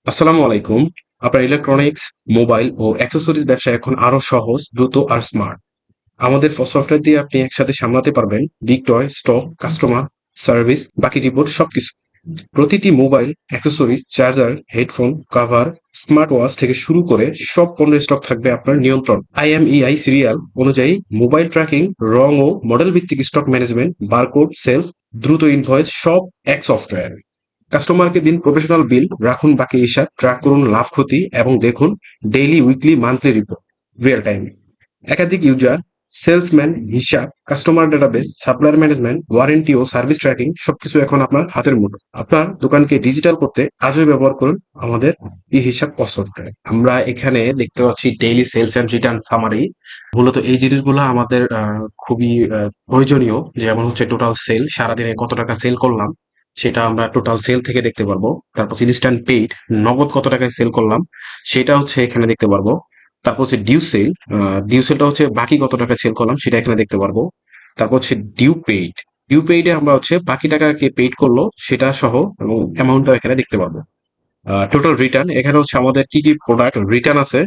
আসসালামু আলাইকুম। আপনার ইলেকট্রনিক্স, মোবাইল ও অ্যাক্সেসরিজ ব্যবসা এখন আরো সহজ, দ্রুত আর স্মার্ট। আমাদের সফটওয়্যার দিয়ে আপনি একসাথে সামলাতে পারবেন বিক্রয়, স্টক, কাস্টমার সার্ভিস, বাকি রিপোর্ট সবকিছু। প্রতিটি mobile, accessories, charger, headphone, cover, smart watch থেকে শুরু করে সব পণ্যের স্টক থাকবে আপনার নিয়ন্ত্রণ। IMEI সিরিয়াল অনুযায়ী মোবাইল ট্র্যাকিং, রং ও মডেল ভিত্তিক স্টক ম্যানেজমেন্ট, বারকোড, সেলস, দ্রুত ইনভয়েস সব এক সফটওয়্যার। কাস্টমারকে দিন প্রফেশনাল বিল, রাখুন বাকি হিসাব, ট্র্যাক করুন লাভ ক্ষতি এবং দেখুন daily, weekly, monthly report real time. একাধিক ইউজার, সেলসম্যান, হিসাব, customer database, supplier management, warranty ও সার্ভিস ট্র্যাকিং সবকিছু এখন আপনার হাতের মুঠো। আপনার দোকানকে ডিজিটাল করতে আজই ব্যবহার করুন আমাদের এই হিসাব সফটওয়্যার। আমরা এখানে দেখতে পাচ্ছি daily sales and return summary. মূলত এই জিনিসগুলো আমাদের খুবই প্রয়োজনীয়। যেমন হচ্ছে টোটাল সেল, সারাদিনে কত টাকা সেল করলাম সেটা আমরা টোটাল সেল থেকে দেখতে পারবো। তারপর ইনস্ট্যান্ট পেইড, নগদ কত টাকায় সেল করলাম সেটা হচ্ছে এখানে দেখতে পারবো। তারপর হচ্ছে ডিউ সেল, ডিউ সেলটা হচ্ছে বাকি কত টাকা সেল করলাম সেটা এখানে দেখতে পারবো। তারপর হচ্ছে ডিউ পেইড, ডিউ পেইডে আমরা হচ্ছে বাকি টাকা কে পেইড করলো সেটা সহ এবং অ্যামাউন্টটা এখানে দেখতে পারবো। টোটাল রিটার্ন, এখানে হচ্ছে আমাদের কি কি প্রোডাক্ট রিটার্ন আছে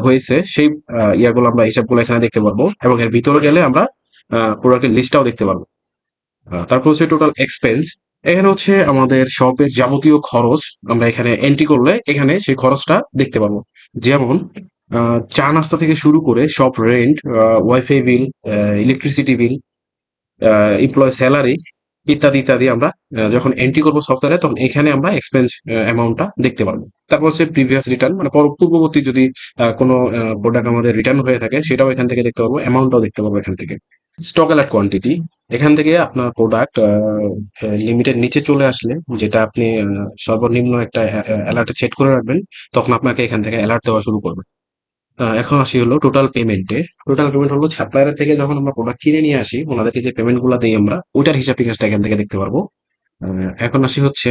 হয়েছে সেই ইয়াগুলো আমরা হিসাবগুলো এখানে দেখতে পারবো এবং এর ভিতরে গেলে আমরা প্রোডাক্টের লিস্টটাও দেখতে পারবো। তারপর হচ্ছে টোটাল এক্সপেন্স, এখানে হচ্ছে আমাদের শপের যাবতীয় খরচ আমরা এখানে এন্ট্রি করলে এখানে সেই খরচটা দেখতে পারবো। যেমন চা নাস্তা থেকে শুরু করে সব রেন্ট, ওয়াইফাই বিল, ইলেকট্রিসিটি বিল, এমপ্লয় স্যালারি ইত্যাদি ইত্যাদি আমরা যখন এন্ট্রি করবো সফটওয়্যারে তখন এখানে আমরা এক্সপেন্স অ্যামাউন্টটা দেখতে পারবো। তারপর হচ্ছে প্রিভিয়াস রিটার্ন, মানে পূর্ববর্তী যদি কোনো প্রোডাক্ট আমাদের রিটার্ন হয়ে থাকে সেটাও এখান থেকে দেখতে পারবো, অ্যামাউন্টটাও দেখতে পারবো এখান থেকে। স্টক অ্যালার্ট কোয়ান্টিটি, এখান থেকে আপনার প্রোডাক্ট লিমিটের নিচে চলে আসলে, যেটা আপনি সর্বনিম্ন একটা অ্যালার্টে সেট করে রাখবেন, তখন আপনাকে এখান থেকে অ্যালার্ট দেওয়া শুরু করবে। এখন আসি হলো টোটাল পেমেন্টে। টোটাল পেমেন্ট হলো সাপ্লায়ারের থেকে যখন আমরা প্রোডাক্ট কিনে নিয়ে আসি ওনাদেরকে যে পেমেন্ট গুলা দিই আমরা ওইটার হিসাব নিকাশটা এখান থেকে দেখতে পারবো। এখন আসি হচ্ছে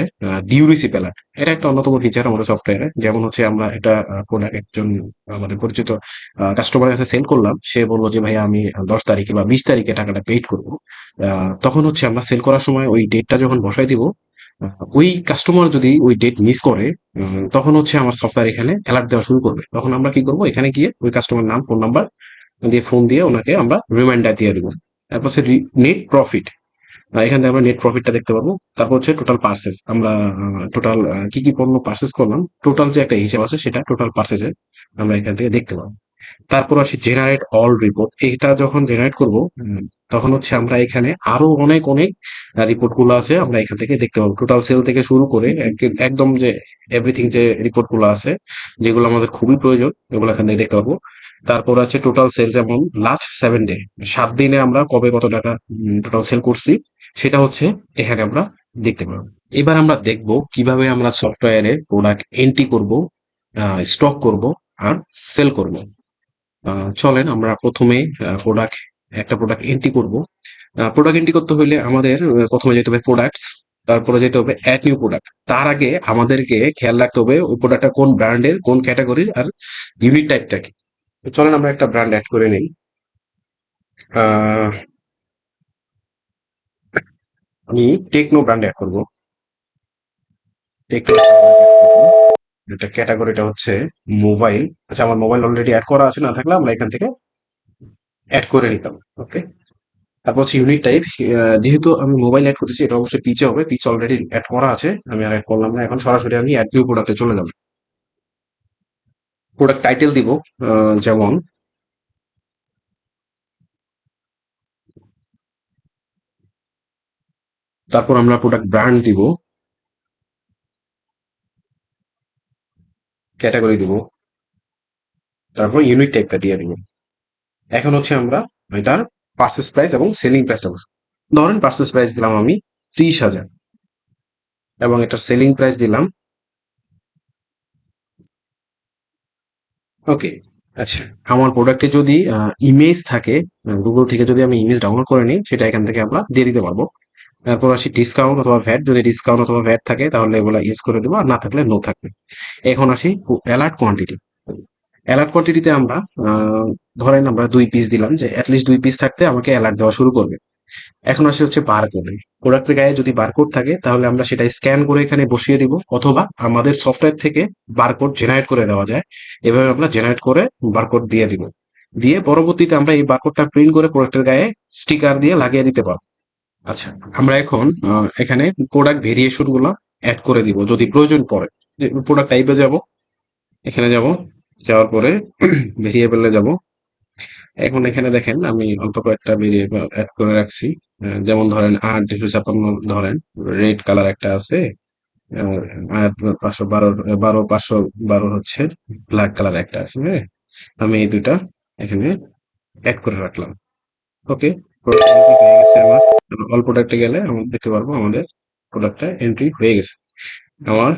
ডিউ রিসিপ অ্যালার্ট। এটা একটা অন্যতম ফিচার আমাদের সফটওয়্যারে। যেমন হচ্ছে আমরা একটা প্রোডাক্ট একজন আমাদের পরিচিত কাস্টমারের কাছে সেল করলাম, সে বললো যে ভাই আমি 10 তারিখে বা 20 তারিখে টাকাটা পেইড করবো। তখন হচ্ছে আমরা সেল করার সময় ওই ডেটটা যখন বসাই দিব, ওই কাস্টমার যদি ওই ডেট মিস করে তখন হচ্ছে আমার সফটওয়্যার এখানে অ্যালার্ট দেওয়া শুরু করবে। তখন আমরা কি করবো, এখানে গিয়ে ওই কাস্টমার নাম, ফোন নাম্বার দিয়ে ফোন দিয়ে ওনাকে আমরা রিমাইন্ডার দিয়ে দেবো। তারপর হচ্ছে নেট প্রফিট, এখান থেকে আমরা নেট প্রফিটটা দেখতে পারবো। তারপর হচ্ছে টোটাল পার্সেস, আমরা টোটাল কি কি পণ্য পার্সেস করলাম টোটাল যে একটা হিসাব আছে সেটা টোটাল পার্সেসে আমরা এখান থেকে দেখতে পাবো। তারপর আসি জেনারেট অল রিপোর্ট, এটা যখন জেনারেট করব তখন হচ্ছে আমরা এখানে আরো অনেক অনেক রিপোর্ট গুলো আছে আমরা এখান থেকে দেখতে পাবো। টোটাল সেল থেকে শুরু করে একদম যে এভরিথিং যে রিপোর্ট গুলো আছে যেগুলো আমাদের খুবই প্রয়োজন এগুলো এখান থেকে দেখতে পাবো। তারপর আছে টোটাল সেল, যেমন লাস্ট 7 ডে, 7 দিনে আমরা কবে কত টাকা টোটাল সেল করছি সেটা হচ্ছে এখানে আমরা দেখতে পাবো। এবার আমরা দেখব কিভাবে আমরা সফটওয়্যারে প্রোডাক্ট এন্ট্রি করব, স্টক করব আর সেল করব। চলেন আমরা প্রথমে প্রোডাক্ট একটা প্রোডাক্ট এন্ট্রি করব। প্রোডাক্ট এন্ট্রি করতে হলে আমাদের প্রথমে যেতে হবে প্রোডাক্টস, তারপরে যেতে হবে অ্যাড নিউ প্রোডাক্ট। তার আগে আমাদেরকে খেয়াল রাখতে হবে ওই প্রোডাক্টটা কোন ব্র্যান্ডের, কোন ক্যাটাগরির আর ইউনিট টাইপটা কি। তো চলেন আমরা একটা ব্র্যান্ড অ্যাড করে নিই। আহ, আমি টেকনো ব্র্যান্ড অ্যাড করবো। টেকনো এটা ক্যাটাগরিটা হচ্ছে মোবাইল। আচ্ছা, আমার মোবাইল অলরেডি অ্যাড করা আছে, না থাকলে আমরা এখান থেকে অ্যাড করে নিতাম। ওকে, তারপর হচ্ছে ইউনিট টাইপ, যেহেতু আমি মোবাইল অ্যাড করতেছি এটা অবশ্যই পিচে হবে, পিচ অলরেডি অ্যাড করা আছে, আমি আর অ্যাড করলাম না। এখন সরাসরি আমি অ্যাড নিউ প্রোডাক্টে চলে যাব। প্রোডাক্ট টাইটেল দিব, যেমন তারপর আমরা প্রোডাক্ট ব্র্যান্ড দিব, ক্যাটাগরি দিব, তারপর ইউনিট টাইপটা দিয়ে দিব। এখন হচ্ছে আমরা এটার পার্সেস প্রাইস এবং সেলিং প্রাইসটা বলছি। ধরেন পার্সেস প্রাইস দিলাম আমি 30,000 এবং এটার সেলিং প্রাইস দিলাম, ওকে। আচ্ছা, আমার প্রোডাক্টে যদি ইমেজ থাকে, গুগল থেকে যদি আমি ইমেজ ডাউনলোড করে নিই সেটা এখান থেকে আমরা দিয়ে দিতে পারবো। তারপর আসি ডিসকাউন্ট অথবা ভ্যাট, যদি ডিসকাউন্ট অথবা ভ্যাট থাকে তাহলে এগুলো ইউজ করে দেবো, আর না থাকলে নো থাকবে। এখন আসি অ্যালার্ট কোয়ান্টিটি। অ্যালার্ট কোয়ান্টিটিতে আমরা ধরেন আমরা 2 পিস দিলাম, যে অ্যাটলিস্ট 2 পিস থাকতে আমাকে অ্যালার্ট দেওয়া শুরু করবে। এখন আসে হচ্ছে বারকোড। প্রোডাক্টের গায়ে যদি বারকোড থাকে তাহলে আমরা সেটা স্ক্যান করে এখানে বসিয়ে দিব, অথবা আমাদের সফটওয়্যার থেকে বারকোড জেনারেট করে দেওয়া যায়। এভাবে আমরা জেনারেট করে বারকোড দিয়ে দিব। দিয়ে পরবর্তীতে আমরা এই বারকোডটা প্রিন্ট করে প্রোডাক্টের গায়ে স্টিকার দিয়ে লাগিয়ে দিতে পারবো। আচ্ছা, আমরা এখন এখানে প্রোডাক্ট ভেরিয়েশন গুলো অ্যাড করে দিব যদি প্রয়োজন পড়ে। প্রোডাক্ট টাইপে যাব, এখানে যাব, যাওয়ার পরে ভেরিয়েবলে যাব। এখন এখানে দেখেন আমি অল্প কয়েকটা ভেরিয়েবল অ্যাড করে রাখছি। যেমন ধরেন 8 256, ধরেন রেড কালার একটা আছে। আহ, আর 512, 512 হচ্ছে ব্ল্যাক কালার একটা আছে, হ্যাঁ। আমি এই দুইটা এখানে অ্যাড করে রাখলাম। ওকে, প্রোডাক্ট এন্ট্রি হয়ে গেছে আমার। অল প্রোডাক্টে গেলে আমরা দেখতে পারবো আমাদের প্রোডাক্টটা এন্ট্রি হয়ে গেছে। আমার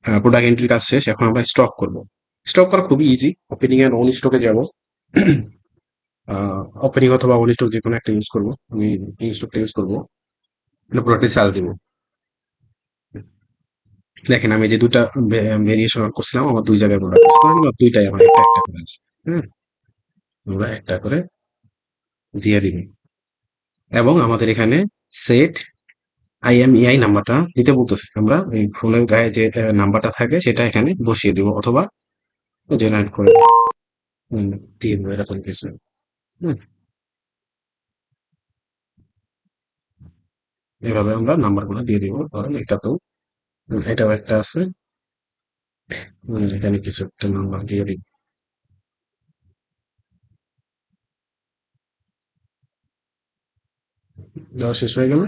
প্রোডাক্ট এন্ট্রির কাজ শেষ। এখন আমরা স্টক করব। স্টক করা খুবই ইজি। ওপেনিং এন্ড অন স্টকে যাব। ওপেনিং অথবা অন স্টক যে কোনো একটা ইউজ করবো। আমি এই স্টকটা ইউজ করবো। প্রোডাক্টে চার্জ দিব। দেখেন আমি যে দুটা ভেরিয়েশন করছিলাম, আমার দুই জায়গায় প্রোডাক্ট দুইটাই আমার একটা একটা করে আছে। হ্যাঁ, আমরা একটা করে দিয়ে দিবি। এবং আমাদের এখানে সেট আইএমইআই নাম্বারটা দিতে বলতেছে। আমরা এই ফোনের গায়ে যে নাম্বারটা থাকে সেটা এখানে বসিয়ে দিব, অথবা জেনারেট করে উম, দিয়ে দেবো, এরকম কিছু। হুম, এভাবে আমরা নাম্বারগুলো দিয়ে দিব। ধরেন এটা তো, এটাও একটা আছে। এখানে কিছু একটা নাম্বার দিয়ে দিব। দেওয়া শেষ হয়ে গেল।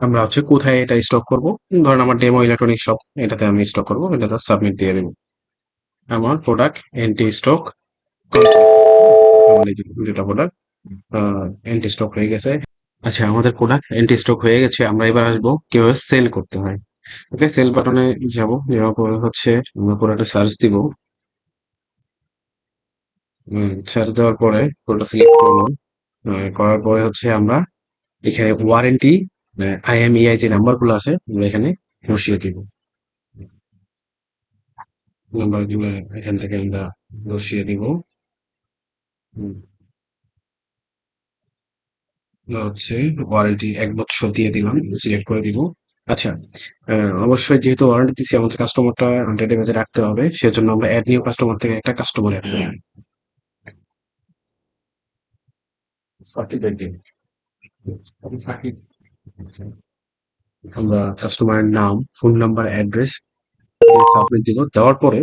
আমরা হচ্ছে কোথায় এটা স্টক করব। ধরেন আমার ডেমো ইলেকট্রনিক শপ, এটাতে আমি স্টক করব, এটাতে সাবমিট দিয়ে দেবো। আমার প্রোডাক্ট এন্টি স্টক আমাদের যেটা প্রোডাক্ট এন্টি স্টক হয়ে গেছে। আচ্ছা, আমাদের প্রোডাক্ট এন্টি স্টক হয়ে গেছে। আমরা এবার আসবো কিভাবে সেল করতে হয়। ওকে, সেল বাটনে যাব। যাওয়ার পরে হচ্ছে আমরা প্রোডাক্টে সার্চ দিব। সার্চ দেওয়ার পরে প্রোডাক্ট সিলেক্ট করবো। করার পরে হচ্ছে আমরা এখানে ওয়ারেন্টি আইএমইআই যে নাম্বার গুলো আছে আমরা এখানে বসিয়ে দিব। নাম্বার গুলো এখান থেকে আমরা বসিয়ে দিব। হুম, হচ্ছে ওয়ারেন্টি 1 বছর দিয়ে দিলাম, সিলেক্ট করে দিব। আচ্ছা, অবশ্যই যেহেতু ওয়ারেন্টি দিচ্ছি আমাদের কাস্টমারটা ডেটাবেজে রাখতে হবে, সেজন্য আমরা অ্যাড নিউ কাস্টমার থেকে একটা কাস্টমার অ্যাড করি। আমরা কাস্টমারের নাম, ফোন নাম্বার, অ্যাড্রেস সাবমিট দিব। দেওয়ার পরে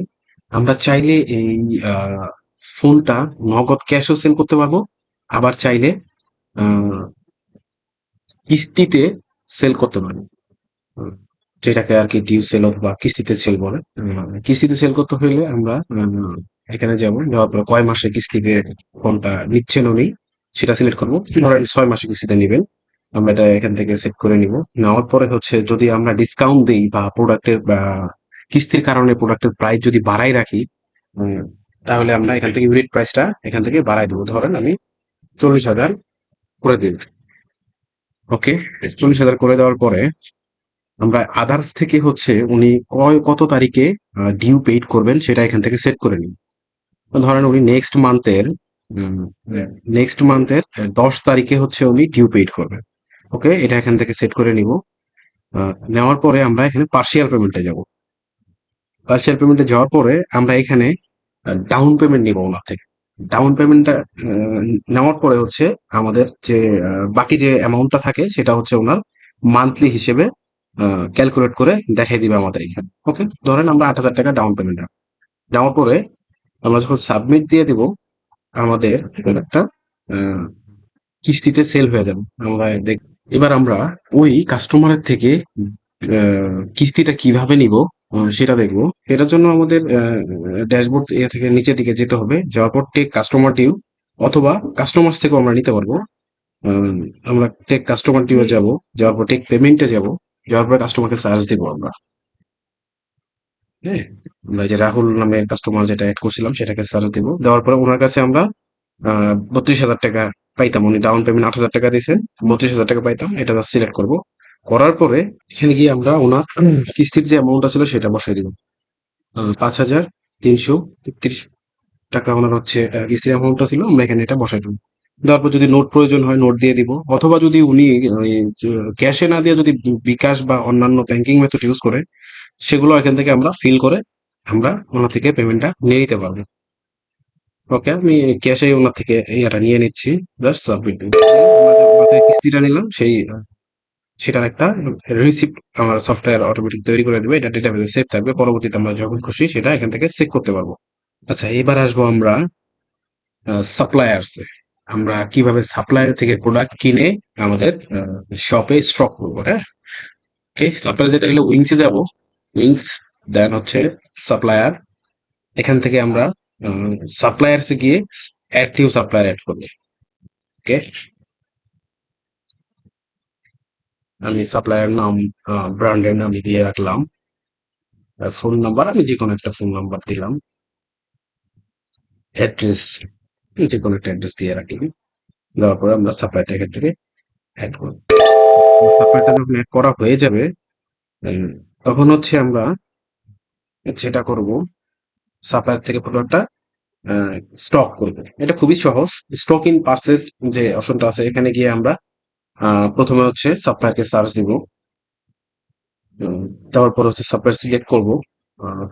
আমরা চাইলে এই আহ, ফোনটা নগদ ক্যাশও সেল করতে পারবো, আবার চাইলে আহ, কিস্তিতে সেল করতে পারবো। উম, যেটাকে আর কি ডিউ সেল অথবা কিস্তিতে সেল বলে। কিস্তিতে সেল করতে হইলে আমরা এখানে যাবো, যাওয়ার পরে কয় মাসে কিস্তিতে কোনটা নিচ্ছেন উনি সেটা সিলেক্ট করবো। ধরেন 6 মাসে কিস্তিতে নিবেন, আমরা এটা এখান থেকে সেট করে নিব। নেওয়ার পরে হচ্ছে যদি আমরা ডিসকাউন্ট দিই বা প্রোডাক্টের বা কিস্তির কারণে প্রোডাক্টের প্রাইস যদি বাড়াই রাখি, উম, তাহলে আমরা এখান থেকে ইউনিট প্রাইসটা এখান থেকে বাড়াই দেবো। ধরেন আমি 40,000 করে দিই। ওকে, 40,000 করে দেওয়ার পরে আমরা আদার্স থেকে হচ্ছে উনি কত তারিখে ডিউ পেইড করবেন সেটা এখান থেকে সেট করে নিই। ধরেন উনি নেক্সট মান্থের 10 তারিখে হচ্ছে উনি ডিউ পেইড করবেন। ওকে, এটা এখান থেকে সেট করে নিব। নেওয়ার পরে আমরা এখানে পার্শিয়াল পেমেন্টে যাব। পার্শিয়াল পেমেন্টে যাওয়ার পরে আমরা এখানে ডাউন পেমেন্ট নিব ওনার থেকে। ডাউন পেমেন্টটা নেওয়ার পরে হচ্ছে আমাদের যে বাকি যে অ্যামাউন্টটা থাকে সেটা হচ্ছে ওনার মান্থলি হিসেবে ক্যালকুলেট করে দেখাই দিবে আমাদের এখানে। ওকে, ধরেন আমরা 8,000 টাকা ডাউন পেমেন্ট দেওয়ার পরে আমরা যখন সাবমিট দিয়ে দিব, আমাদের একটা কিস্তিতে সেল হয়ে যাবে। আমরা দেখ, এবার আমরা ওই কাস্টমারের থেকে কিস্তিটা কিভাবে নিব সেটা দেখবো। এটার জন্য আমাদের ড্যাশবোর্ড এ থেকে নিচের দিকে যেতে হবে। যাওয়ার পর টেক কাস্টমার ডিউ, অথবা কাস্টমার থেকেও আমরা নিতে পারবো। আহ, আমরা টেক কাস্টমার ডিউ যাবো, যাওয়ার পর টেক পেমেন্টে যাব, যাওয়ার পর কাস্টমারকে চার্জ দিব আমরা। হ্যাঁ, আমরা যে রাহুল নামে কাস্টমার যেটা অ্যাড করছিলাম সেটাকে চার্জ দিব। দেওয়ার পরে ওনার কাছে আমরা 32,000 টাকা পাইতাম। উনি ডাউন পেমেন্ট 8,000 টাকা দিয়েছেন, 32,000 টাকা পাইতাম। এটা সিলেক্ট করব। করার পরে এখানে গিয়ে আমরা ওনার কিস্তির যে অ্যামাউন্টটা ছিল সেটা বসাই দিব। 5,333 টাকা ওনার হচ্ছে কিস্তির অ্যামাউন্টটা ছিল, আমরা এখানে এটা বসাই দেবো। দেওয়ার পর যদি নোট প্রয়োজন হয় নোট দিয়ে দিব, অথবা যদি উনি ক্যাশে না দিয়ে যদি বিকাশ বা অন্যান্য ব্যাংকিং মেথড ইউজ করে, সেগুলো এখান থেকে আমরা ফিল করে আমরা ওনার থেকে পেমেন্টটা নিয়ে নিতে পারবো। ওকে, আমি ক্যাশে ওনার থেকে ইয়েটা নিয়ে নিচ্ছি, জাস্ট সাবমিট দিব। ওনার থেকে কিস্তিটা নিলাম, সেটার একটা রিসিপ্ট আমার সফটওয়্যার অটোমেটিক তৈরি করে দেবে, এটা ডেটাবেসে সেভ থাকবে, পরবর্তীতে আমরা যখন খুশি সেটা এখান থেকে চেক করতে পারবো। আচ্ছা, এবার আসবো আমরা সাপ্লায়ার্সে। আমরা কিভাবে সাপ্লায়ার থেকে প্রোডাক্ট কিনে আমাদের শপে স্টক করবো। হ্যাঁ, ওকে, সাপ্লায়ার যেটা হলো উইংসে যাব, উইংস, দেন হচ্ছে সাপ্লায়ার। এখান থেকে আমরা সাপ্লায়ার্সে গিয়ে অ্যাড নিউ সাপ্লায়ার অ্যাড করবো। ওকে, আমি সাপ্লায়ার নাম, ব্র্যান্ডের নাম দিয়ে রাখলাম, ফোন নাম্বার আমি যে কোনো একটা ফোন নাম্বার দিলাম, অ্যাড্রেস যে কোনো একটা অ্যাড্রেস দিয়ে রাখলাম। দেওয়ার পরে আমরা সাপ্লায়ারটা এখান থেকে অ্যাড করব। সাপ্লায়ারটা যখন অ্যাড করা হয়ে যাবে, উম, তখন হচ্ছে আমরা যেটা করব, সাপ্লায়ার থেকে প্রোডাক্টটা স্টক করব। এটা খুবই সহজ। স্টক ইন পার্সেস যে অপশনটা আছে, এখানে গিয়ে আমরা প্রথমে হচ্ছে সাপ্লায়ারকে সার্চ দিব। দেওয়ার পর হচ্ছে সাপ্লায়ার সিলেক্ট করব।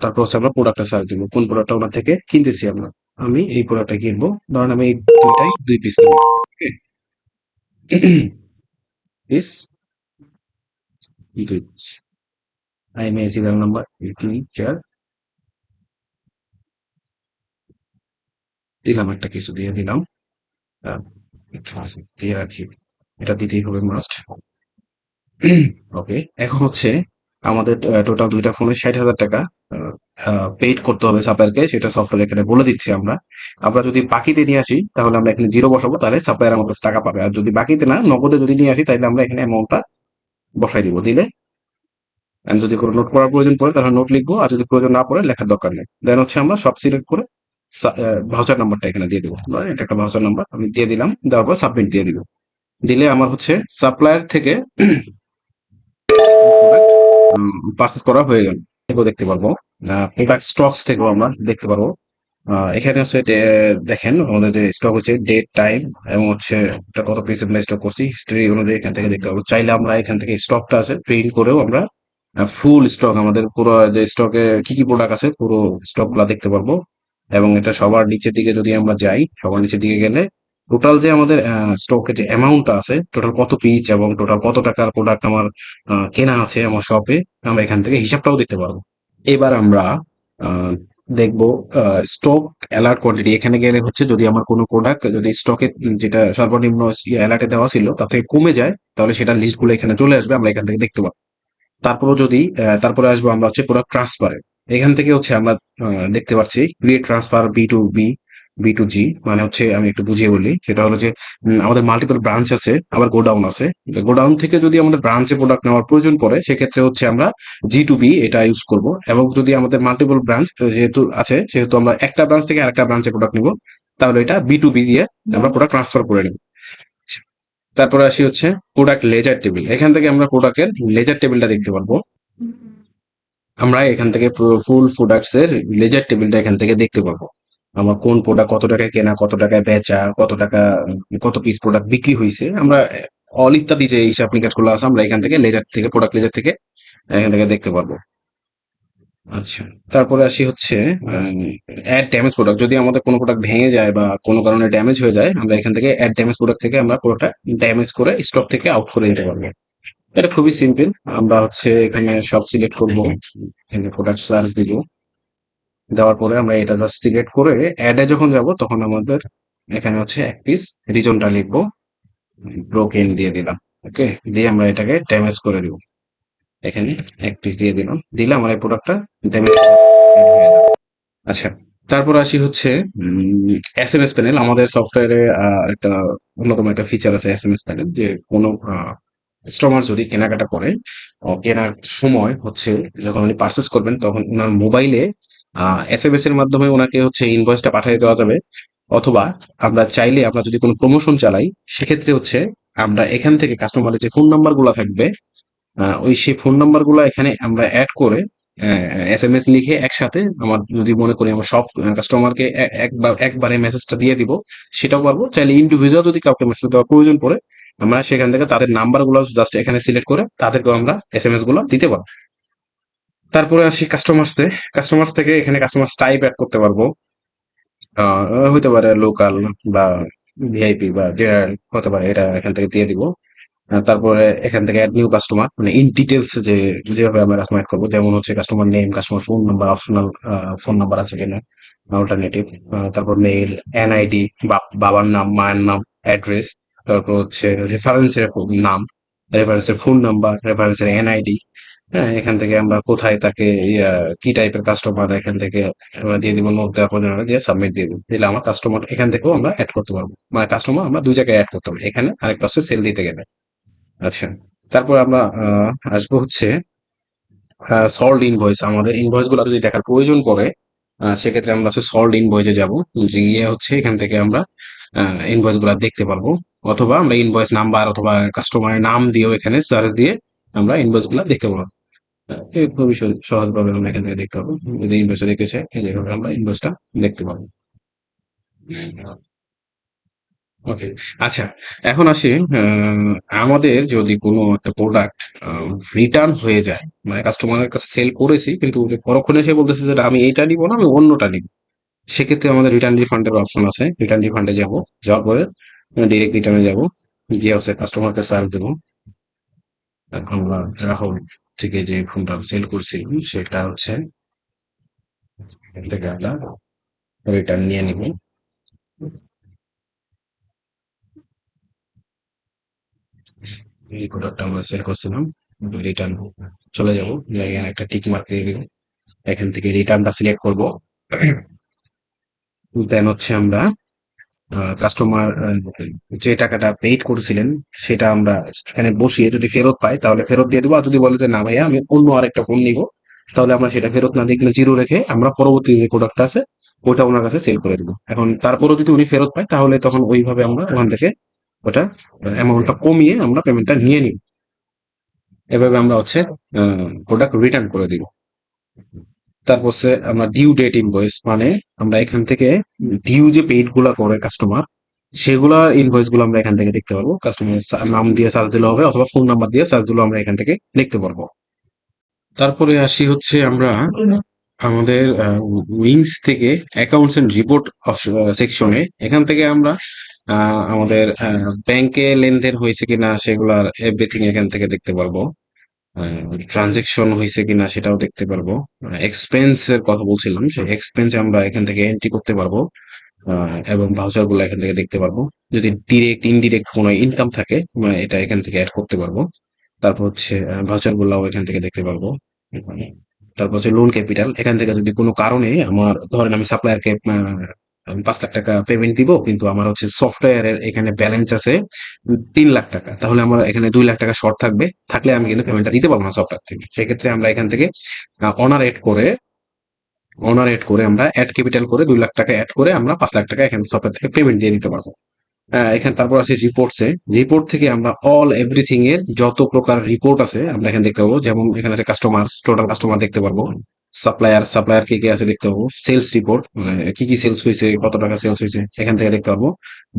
তারপর হচ্ছে আমরা প্রোডাক্টটা সার্চ দিব, কোন প্রোডাক্টটা ওনার থেকে কিনতেছি আমরা। আমি এই প্রোডাক্টটা কিনবো, ধরেন আমি এই দুইটাই 2 পিস কিনবো। Piece, 2 piece. IMA serial number 3 4 দিলাম, একটা কিছু দিয়ে দিলাম। আহ, একটু আছে, দিয়ে রাখি, এটা দিতেই হবে মাস্ট। ওকে, এখন হচ্ছে আমাদের টোটাল দুইটা ফোনে 60,000 টাকা পেইড করতে হবে সাপ্লায়ারকে, সেটা সফটওয়্যার এখানে বলে দিচ্ছি আমরা। আমরা যদি বাকিতে নিয়ে আসি তাহলে আমরা এখানে জিরো বসাবো, তাহলে সাপ্লায়ার আমার কাছে টাকা পাবে। আর যদি বাকিতে না, নগদে যদি নিয়ে আসি তাহলে আমরা এখানে অ্যামাউন্টটা বসাই দিব। দিলে আমি যদি কোনো নোট করার প্রয়োজন পড়ে তাহলে নোট লিখবো, আর যদি প্রয়োজন না পড়ে লেখার দরকার নেই। দেন হচ্ছে আমরা সব সিলেক্ট করে ভাউচার নাম্বারটা এখানে দিয়ে দেবো। ধরেন এটা একটা ভাউচার নাম্বার আমি দিয়ে দিলাম, দেওয়ার পর সাবমিট দিয়ে দিব। দিলে আমার হচ্ছে সাপ্লায়ার থেকে পারচেস করা হয়ে গেল। এগুলো দেখতে পারবো, প্রোডাক্ট স্টকস থেকেও আমরা দেখতে পারবো। এখানে হচ্ছে দেখেন আমাদের যে স্টক হচ্ছে ডেট, টাইম এবং হচ্ছে এটা কত পিস আমরা স্টক করছি, হিস্ট্রি অনুযায়ী এখান থেকে দেখতে পারবো। চাইলে আমরা এখান থেকে স্টকটা আছে প্রিন্ট করেও আমরা ফুল স্টক, আমাদের পুরো যে স্টকে কি কি প্রোডাক্ট আছে পুরো স্টক গুলা দেখতে পারবো। এবং এটা সবার নিচের দিকে যদি আমরা যাই, সবার নিচের দিকে গেলে টোটাল যে আমাদের স্টকে যে অ্যামাউন্টটা আছে, টোটাল কত পিস এবং টোটাল কত টাকার প্রোডাক্ট আমার কেনা আছে আমার শপে, আমরা এখান থেকে হিসাবটাও দেখতে পারবো। এবার আমরা আহ, দেখবো স্টক অ্যালার্ট কোয়ান্টিটি। এখানে গেলে হচ্ছে যদি আমার কোনো প্রোডাক্ট যদি স্টকে যেটা সর্বনিম্ন অ্যালার্টে দেওয়া ছিল তার থেকে কমে যায়, তাহলে সেটা লিস্ট গুলো এখানে চলে আসবে, আমরা এখান থেকে দেখতে পাবো। তারপরও যদি তারপরে আসবো আমরা হচ্ছে প্রোডাক্ট ট্রান্সফারে। এখান থেকে হচ্ছে আমরা দেখতে পাচ্ছি ক্রিয়েট ট্রান্সফার বি টু জি, মানে হচ্ছে আমি একটু বুঝিয়ে বলি, সেটা হলো যে আমাদের মাল্টিপল ব্রাঞ্চ আছে, আবার গোডাউন আছে। গোডাউন থেকে যদি আমাদের ব্রাঞ্চে প্রোডাক্ট নেওয়ার প্রয়োজন পড়ে, সেক্ষেত্রে হচ্ছে আমরা G2B এটা ইউজ করব। এবং যদি আমাদের মাল্টিপল ব্রাঞ্চ যেহেতু আছে, সেহেতু আমরা একটা ব্রাঞ্চ থেকে আরেকটা ব্রাঞ্চে প্রোডাক্ট নিব, তাহলে এটা B2B দিয়ে আমরা প্রোডাক্ট ট্রান্সফার করে নেব। তারপরে আসি হচ্ছে প্রোডাক্ট লেজার টেবিল। এখান থেকে আমরা প্রোডাক্টের লেজার টেবিলটা দেখতে পারবো। আমরা এখান থেকে ফুল প্রোডাক্টস এর লেজার টেবিলটা এখান থেকে দেখতে পাবো। আমার কোন প্রোডাক্ট কত টাকায় কেনা, কত টাকায় বেচা, কত টাকা, কত পিস প্রোডাক্ট বিক্রি হয়েছে, আমরা অল ইত্যাদি যে হিসাব নিকাশ গুলো আছে আমরা এখান থেকে লেজার থেকে, প্রোডাক্ট লেজার থেকে এখান থেকে দেখতে পারবো। আচ্ছা, তারপরে আসি হচ্ছে অ্যাড ড্যামেজ প্রোডাক্ট। যদি আমাদের কোনো প্রোডাক্ট ভেঙে যায় বা কোনো কারণে ড্যামেজ হয়ে যায়, আমরা এখান থেকে অ্যাড ড্যামেজ প্রোডাক্ট থেকে আমরা পুরোটা ড্যামেজ করে স্টক থেকে আউট করে দিতে পারবো। এটা খুবই সিম্পল। আমরা হচ্ছে এখানে সব সিলেক্ট করবো, এখানে প্রোডাক্ট সার্চ দিব। দেওয়ার পরে আমরা এটা জাস্ট সিলেক্ট করে অ্যাডে যখন যাব তখন আমাদের এখানে হচ্ছে এক পিস রিজনটা লিখবো, ব্রোকেন দিয়ে দিলাম। ওকে, দিয়ে আমরা এটাকে ড্যামেজ করে দিব। এখানে এক পিস দিয়ে দিলাম, দিলে আমার এই প্রোডাক্টটা ড্যামেজ হয়ে যাবে। আচ্ছা, তারপর আসি হচ্ছে SMS প্যানেল। আমাদের সফটওয়্যারে একটা অন্যতম একটা ফিচার আছে SMS প্যানেল, যে কোনো কাস্টমার যদি কেনাকাটা করে, কেনার সময় হচ্ছে যখন উনি পার্চেস করবেন তখন ওনার মোবাইলে SMS এর মাধ্যমে ওনাকে হচ্ছে ইনভয়েসটা পাঠিয়ে দেওয়া যাবে। অথবা আমরা চাইলে আমরা যদি কোনো প্রমোশন চালাই, সেক্ষেত্রে হচ্ছে আমরা এখান থেকে কাস্টমারের যে ফোন নাম্বার গুলা থাকবে, ওই সেই ফোন নাম্বার গুলা এখানে আমরা অ্যাড করে এসএমএস লিখে একসাথে আমার যদি মনে করি আমার সব কাস্টমারকে একবারে মেসেজটা দিয়ে দিব, সেটাও পারবো। চাইলে ইন্ডিভিজুয়াল যদি কাউকে মেসেজ দেওয়ার প্রয়োজন পড়ে, আমরা সেখান থেকে তাদের নাম্বার গুলো জাস্ট এখানে সিলেক্ট করে তাদেরকে আমরা এসএমএস গুলো দিতে পারবো। তারপরে আসি কাস্টমার্সে। কাস্টমার্স থেকে এখানে কাস্টমার টাইপ অ্যাড করতে পারবো। হতে পারে লোকাল বা ভিআইপি বা জেনারেল হতে পারে, এটা এখান থেকে দিয়ে দিব। তারপরে এখান থেকে অ্যাড নিউ কাস্টমার, মানে ইন ডিটেলস যে যেভাবে আমরা কাস্টমার অ্যাড করবো, যেমন হচ্ছে customer name, customer phone number, optional phone number আছে কিনা, অল্টারনেটিভ, তারপর মেইল, এনআইডি, বাবার নাম, মায়ের নাম, অ্যাড্রেস, তারপর হচ্ছে রেফারেন্সের নাম, রেফারেন্সের ফোন নাম্বার, রেফারেন্সের এনআইডি। হ্যাঁ, এখান থেকে আমরা কোথায় তাকে কি টাইপের কাস্টমার, এখান থেকে আমরা দিয়ে দিব, নোট দেওয়ার পর দিয়ে সাবমিট দিয়ে দিব, দিলে আমার কাস্টমার এখান থেকেও আমরা অ্যাড করতে পারবো। মানে কাস্টমার আমরা দুই জায়গায় অ্যাড করতে পারবো, এখানে আরেকটা হচ্ছে সেল দিতে গেলে। আচ্ছা, তারপর আমরা আসবো হচ্ছে সল্ড ইনভয়েস। আমাদের ইনভয়েস গুলো যদি দেখার প্রয়োজন পড়ে, সেক্ষেত্রে আমরা হচ্ছে সল্ড ইনভয়েসে যাব, গিয়ে হচ্ছে এখান থেকে আমরা ইনভয়েস গুলা দেখতে পারবো। অথবা আমরা ইনভয়েস নাম্বার অথবা কাস্টমারের নাম দিয়েও এখানে সার্চ দিয়ে আমরা ইনভয়েস গুলা দেখতে পারবো। খুবই সহজভাবে আমরা এখান থেকে দেখতে পাবো। যদি ইনভয়েসটা দেখতে চাই, এইভাবে আমরা ইনভয়েসটা দেখতে পাবো। ওকে, আচ্ছা, এখন আসি। আমাদের যদি কোনো একটা প্রোডাক্ট রিটার্ন হয়ে যায়, মানে কাস্টমারের কাছে সেল করেছি কিন্তু পরক্ষণে এসে বলতেছে যে আমি এইটা নিব না, আমি অন্যটা নিব, সেক্ষেত্রে আমাদের রিটার্ন রিফান্ডের অপশন আছে। রিটার্ন রিফান্ডে যাব, যাওয়ার পরে ডিরেক্ট রিটার্নে যাব, গিয়ে হচ্ছে কাস্টমারকে সার্চ দেবো। এখন আমরা রাহুল থেকে যে ফোনটা সেল করছি সেটা হচ্ছে এখান থেকে আমরা রিটার্ন নিয়ে নিব। এই প্রোডাক্টটা আমরা সেল করছিলাম, রিটার্ন চলে যাব, এখানে একটা টিক মার্ক দিয়ে দিব, এখান থেকে রিটার্নটা সিলেক্ট করব। দেন হচ্ছে আমরা কাস্টমার যে টাকাটা পেইড করেছিলেন সেটা আমরা এখানে বসিয়ে যদি ফেরত পাই তাহলে ফেরত দিয়ে দেবো। আর যদি বলে যে না ভাইয়া আমি অন্য আরেকটা ফোন নিব, তাহলে আমরা সেটা ফেরত না দিয়ে জিরো রেখে আমরা পরবর্তী যে প্রোডাক্টটা আছে ওটা ওনার কাছে সেল করে দেবো। এখন তারপরও যদি উনি ফেরত পায় তাহলে তখন ওইভাবে আমরা ওখান থেকে ওটা অ্যামাউন্টটা কমিয়ে আমরা পেমেন্টটা নিয়ে নিব। এভাবে আমরা হচ্ছে প্রোডাক্ট রিটার্ন করে দিব। তারপর হচ্ছে আমরা ডিউ ডেট ইনভয়েস, মানে আমরা এখান থেকে ডিউ যে পেইড গুলা করে কাস্টমার, সেগুলা ইনভয়েস গুলো আমরা এখান থেকে দেখতে পারবো। কাস্টমার নাম দিয়ে সার্চ দিলে হবে অথবা ফোন নাম্বার দিয়ে সার্চ দিলেও আমরা এখান থেকে দেখতে পারবো। তারপরে আসি হচ্ছে আমরা আমাদের উইংস থেকে অ্যাকাউন্টস এন্ড রিপোর্ট সেকশনে, এখান থেকে আমরা আমাদের ব্যাংকে লেনদেন হয়েছে কিনা সেগুলার এভরিথিং এখান থেকে দেখতে পারবো। ট্রানজেকশন হয়েছে কিনা সেটাও দেখতে পারবো। এক্সপেন্স এর কথা বলছিলাম, সেই এক্সপেন্স আমরা এখান থেকে এন্ট্রি করতে পারবো। এবং ভাউচার গুলো এখান থেকে দেখতে পারবো। যদি ডিরেক্ট ইনডিরেক্ট কোনো ইনকাম থাকে এটা এখান থেকে অ্যাড করতে পারবো। তারপর হচ্ছে ভাউচার গুলাও এখান থেকে দেখতে পারবো। তারপর হচ্ছে লোন ক্যাপিটাল, এখান থেকে যদি কোনো কারণে আমার ধরেন আমি সাপ্লায়ারকে আমি 5 লাখ টাকা পেমেন্ট দিব, কিন্তু আমার হচ্ছে সফটওয়্যারের এখানে ব্যালেন্স আছে 3 লাখ টাকা, তাহলে আমার এখানে 2 লাখ টাকা শর্ট থাকবে, থাকলে আমি কিন্তু পেমেন্টটা দিতে পারবো না সফটওয়্যার থেকে। সেক্ষেত্রে আমরা এখান থেকে অনার এড করে আমরা অ্যাড ক্যাপিটাল করে 2 লাখ টাকা অ্যাড করে আমরা 5 লাখ টাকা এখানে সফটওয়্যার থেকে পেমেন্ট দিয়ে দিতে পারবো। এখানে তারপর আছে রিপোর্টসে, রিপোর্ট থেকে আমরা অল এভরিথিং এর যত প্রকার রিপোর্ট আছে আমরা এখানে দেখতে পাবো। যেমন এখানে আছে কাস্টমার, টোটাল কাস্টমার দেখতে পারবো। সাপ্লায়ার কে কে আছে দেখতে পাবো। সেলস রিপোর্ট, মানে কি কি সেলস হয়েছে, কত টাকা সেলস হয়েছে এখান থেকে দেখতে পারবো।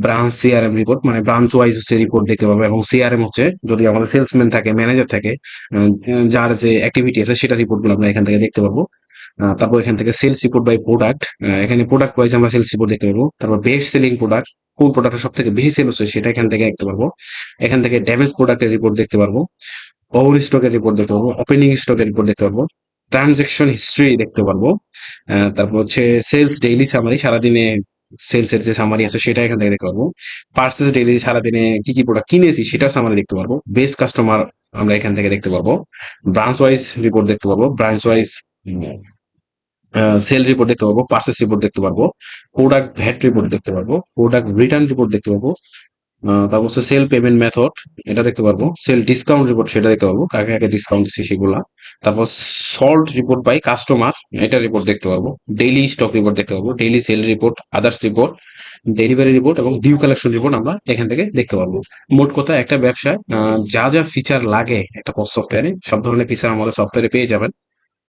ব্রাঞ্চ সিআরএম রিপোর্ট, মানে ব্রাঞ্চ ওয়াইজ হচ্ছে রিপোর্ট দেখতে পাবো। এবং সিআরএম হচ্ছে যদি আমাদের সেলসম্যান থাকে, ম্যানেজার থাকে, যার যে অ্যাক্টিভিটি আছে সেটা রিপোর্ট গুলো আমরা এখান থেকে দেখতে পারবো। তারপর এখান থেকে সেলস রিপোর্ট বাই প্রোডাক্ট, এখানে প্রোডাক্ট ওয়াইজ আমরা সেলস রিপোর্ট দেখতে পারবো। তারপর বেস্ট সেলিং প্রোডাক্ট, কোন প্রোডাক্ট সব থেকে বেশি সেল হচ্ছে সেটা এখান থেকে দেখতে পারবো। এখান থেকে ড্যামেজ প্রোডাক্টের রিপোর্ট দেখতে পারবো। ওভার স্টকের রিপোর্ট দেখতে পারবো। ওপেনিং স্টকের রিপোর্ট দেখতে পারবো। ট্রানজেকশন হিস্ট্রি দেখতে পারবো। তারপর হচ্ছে সেলস ডেইলি সামারি, সারাদিনে সেলস এর যে সামারি আছে সেটা এখান থেকে দেখতে পারবো। পার্সেস ডেইলি, সারাদিনে কি কি প্রোডাক্ট কিনেছি সেটা সামারি দেখতে পারবো। বেস্ট কাস্টমার আমরা এখান থেকে দেখতে পারবো। ব্রাঞ্চ ওয়াইজ রিপোর্ট দেখতে পারবো। ব্রাঞ্চ ওয়াইজ সেল রিপোর্ট দেখতে পারবো। পার্সেস রিপোর্ট দেখতে পারবো। প্রোডাক্ট ভ্যাট রিপোর্ট দেখতে পারবো। প্রোডাক্ট রিটার্ন রিপোর্ট দেখতে পারবো। তারপর হচ্ছে সেল পেমেন্ট মেথড, এটা দেখতে পারবো। সেল ডিসকাউন্ট রিপোর্ট সেটা দেখতে পারবো, কাকে কাকে ডিসকাউন্ট দিচ্ছে সেগুলা। তারপর সল্ট রিপোর্ট বাই কাস্টমার, এটা রিপোর্ট দেখতে পারবো। ডেইলি স্টক রিপোর্ট দেখতে পারবো। Daily sell report, others report, delivery report এবং ডিউ কালেকশন রিপোর্ট আমরা এখান থেকে দেখতে পারবো। মোট কথা একটা ব্যবসায় যা যা ফিচার লাগে একটা পোস্ট সফটওয়্যারে, সব ধরনের ফিচার আমাদের সফটওয়্যারে পেয়ে যাবেন।